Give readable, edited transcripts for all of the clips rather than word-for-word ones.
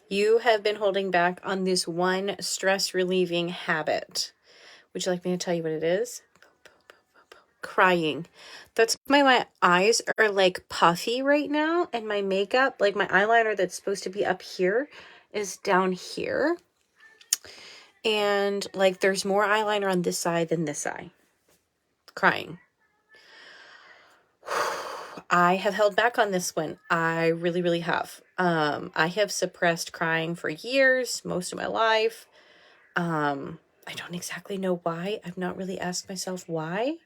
You have been holding back on this one stress relieving habit. Would you like me to tell you what it is? Crying. That's why my eyes are like puffy right now, and my makeup, like my eyeliner that's supposed to be up here, is down here. And like there's more eyeliner on this side than this side. Crying. I have held back on this one. I really, really have. I have suppressed crying for years, most of my life. I don't exactly know why. I've not really asked myself why.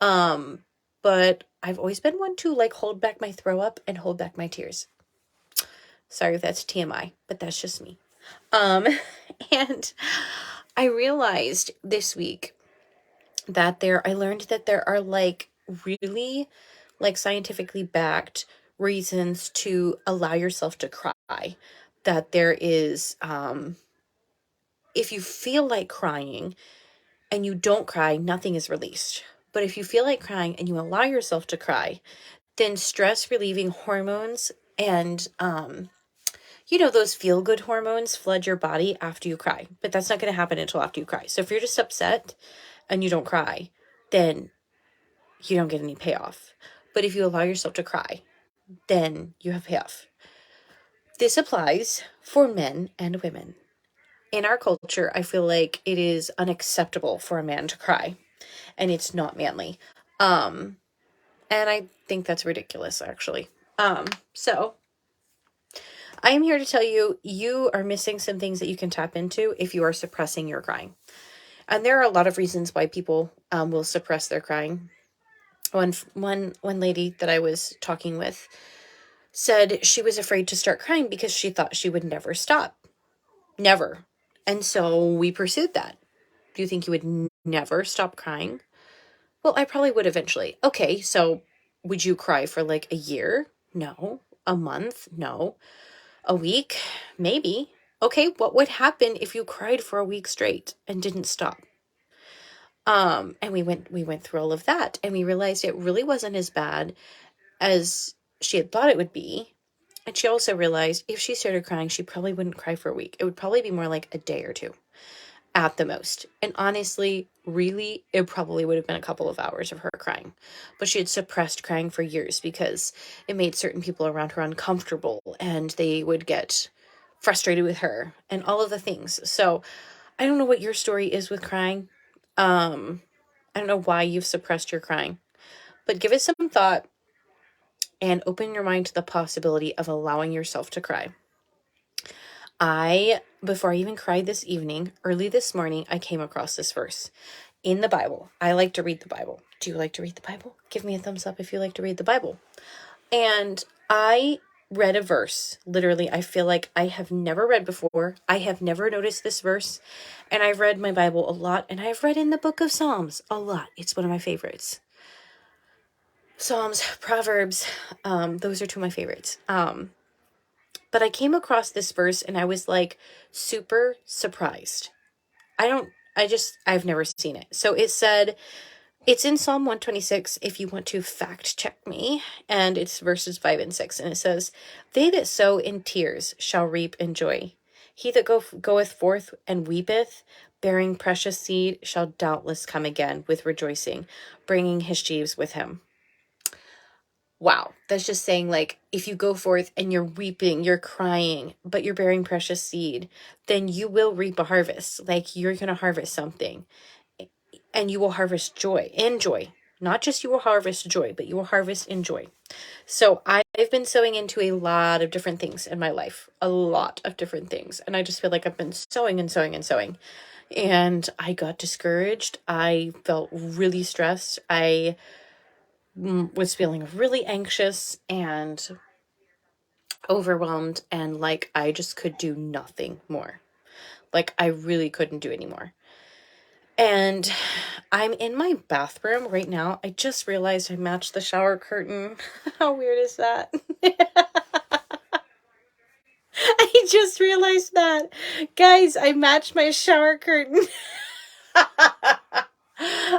But I've always been one to like hold back my throw up and hold back my tears. Sorry if that's TMI, but that's just me. And I realized this week that I learned that there are like really like scientifically backed reasons to allow yourself to cry. That there is, if you feel like crying and you don't cry, nothing is released. But if you feel like crying and you allow yourself to cry, then stress relieving hormones and, those feel good hormones flood your body after you cry. But that's not going to happen until after you cry. So if you're just upset and you don't cry, then you don't get any payoff. But if you allow yourself to cry, then you have payoff. This applies for men and women. In our culture, I feel like it is unacceptable for a man to cry, and it's not manly. And I think that's ridiculous, actually. So I am here to tell you, you are missing some things that you can tap into if you are suppressing your crying. And there are a lot of reasons why people will suppress their crying. One lady that I was talking with said she was afraid to start crying because she thought she would never stop. Never. And so we pursued that. Do you think you would never stop crying? Well, I probably would eventually. Okay, so would you cry for like a year? No. A month? No. A week? Maybe. Okay, what would happen if you cried for a week straight and didn't stop? And we went through all of that, and we realized it really wasn't as bad as she had thought it would be. And she also realized if she started crying, she probably wouldn't cry for a week. It would probably be more like a day or two at the most. And honestly, really, it probably would have been a couple of hours of her crying. But she had suppressed crying for years because it made certain people around her uncomfortable and they would get frustrated with her and all of the things. So I don't know what your story is with crying. I don't know why you've suppressed your crying, but give it some thought and open your mind to the possibility of allowing yourself to cry. Before I even cried this evening, early this morning, I came across this verse in the Bible. I like to read the Bible. Do you like to read the Bible? Give me a thumbs up if you like to read the Bible. And I read a verse, literally, I feel like I have never read before. I have never noticed this verse. And I've read my Bible a lot, and I've read in the book of Psalms a lot. It's one of my favorites. Psalms, Proverbs, those are two of my favorites. But I came across this verse and I was like super surprised. I've never seen it. So it said, it's in Psalm 126 if you want to fact check me, and it's verses 5 and 6. And it says, they that sow in tears shall reap in joy. He that goeth forth and weepeth, bearing precious seed, shall doubtless come again with rejoicing, bringing his sheaves with him. Wow, that's just saying, like, if you go forth and you're weeping, you're crying, but you're bearing precious seed, then you will reap a harvest. Like, you're going to harvest something, and you will harvest joy and joy. Not just you will harvest joy, but you will harvest in joy. So I've been sowing into a lot of different things in my life, a lot of different things. And I just feel like I've been sowing and sowing and sowing. And I got discouraged. I felt really stressed. I was feeling really anxious and overwhelmed, and like I just could do nothing more. Like I really couldn't do anymore. And I'm in my bathroom right now. I just realized I matched the shower curtain. How weird is that? I just realized that. Guys, I matched my shower curtain.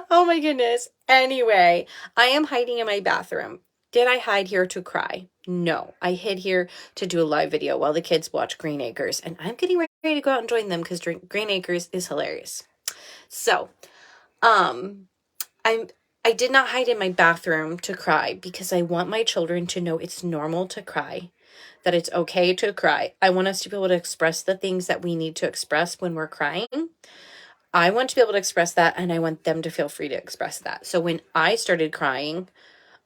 Oh my goodness. Anyway, I am hiding in my bathroom. Did I hide here to cry? No, I hid here to do a live video while the kids watch Green Acres, and I'm getting ready to go out and join them because Green Acres is hilarious. So, um, I did not hide in my bathroom to cry because I want my children to know it's normal to cry, that it's okay to cry. I want us to be able to express the things that we need to express when we're crying. I want to be able to express that, and I want them to feel free to express that. So when I started crying,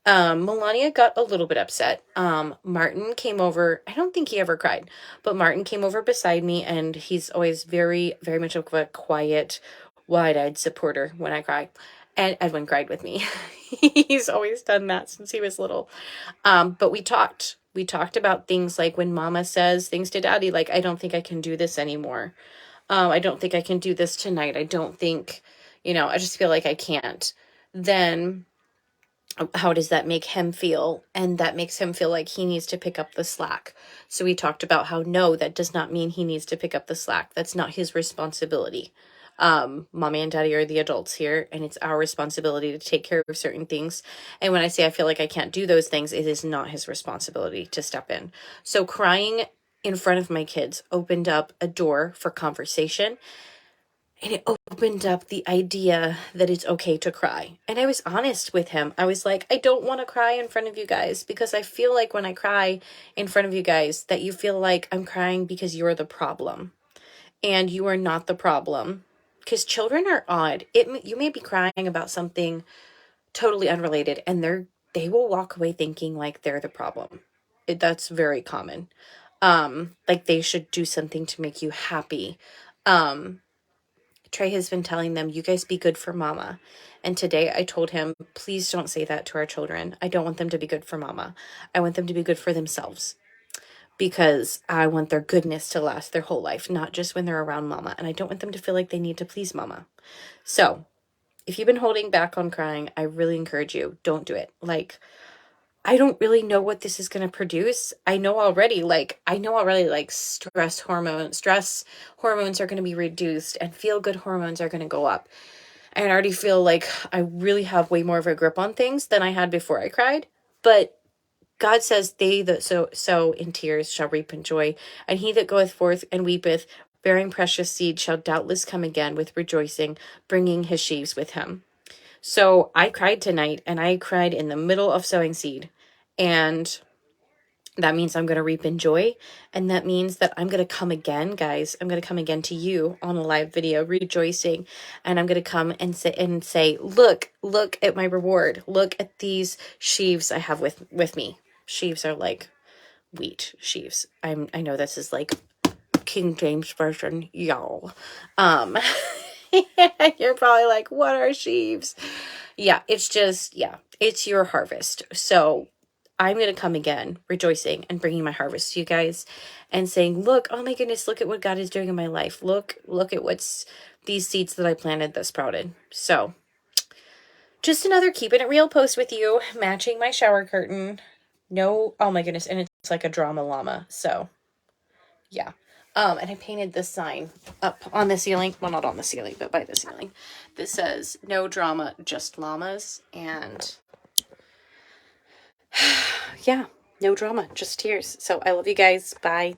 Melania got a little bit upset. Martin came over. I don't think he ever cried, but Martin came over beside me, and he's always very, very much of a quiet, wide-eyed supporter when I cry. And Edwin cried with me. He's always done that since he was little. But we talked. We talked about things like when Mama says things to Daddy, like, I don't think I can do this anymore. I don't think I can do this tonight. I don't think, I just feel like I can't. Then how does that make him feel? And that makes him feel like he needs to pick up the slack. So we talked about how, no, that does not mean he needs to pick up the slack. That's not his responsibility. Mommy and Daddy are the adults here, and it's our responsibility to take care of certain things. And when I say I feel like I can't do those things, it is not his responsibility to step in. So crying in front of my kids opened up a door for conversation, and it opened up the idea that it's okay to cry. And I was honest with him. I was like, I don't want to cry in front of you guys because I feel like when I cry in front of you guys that you feel like I'm crying because you're the problem. And you are not the problem. Because children are odd. You may be crying about something totally unrelated, and they will walk away thinking like they're the problem. That's very common. Like they should do something to make you happy. Trey has been telling them, you guys be good for Mama. And today I told him, please don't say that to our children. I don't want them to be good for Mama. I want them to be good for themselves. Because I want their goodness to last their whole life, not just when they're around Mama. And I don't want them to feel like they need to please Mama. So, if you've been holding back on crying, I really encourage you, don't do it. Like, I don't really know what this is going to produce. I know already, stress hormones are going to be reduced and feel-good hormones are going to go up. And I already feel like I really have way more of a grip on things than I had before I cried. But God says, they that sow in tears shall reap in joy, and he that goeth forth and weepeth, bearing precious seed, shall doubtless come again with rejoicing, bringing his sheaves with him. So I cried tonight, and I cried in the middle of sowing seed, and that means I'm going to reap in joy, and that means that I'm going to come again, guys. I'm going to come again to you on a live video, rejoicing, and I'm going to come and say, look at my reward. Look at these sheaves I have with me. Sheaves are like wheat sheaves. I know this is like King James Version, y'all. You're probably like, what are sheaves? Yeah, it's your harvest. So I'm going to come again, rejoicing and bringing my harvest to you guys and saying, look, oh my goodness, look at what God is doing in my life. Look at what's these seeds that I planted that sprouted. So just another keeping it real post with you, matching my shower curtain. No, oh my goodness, and it's like a drama llama. So yeah. And I painted this sign up on the ceiling. Well, not on the ceiling, but by the ceiling. This says, no drama, just llamas. And yeah, no drama, just tears. So I love you guys. Bye.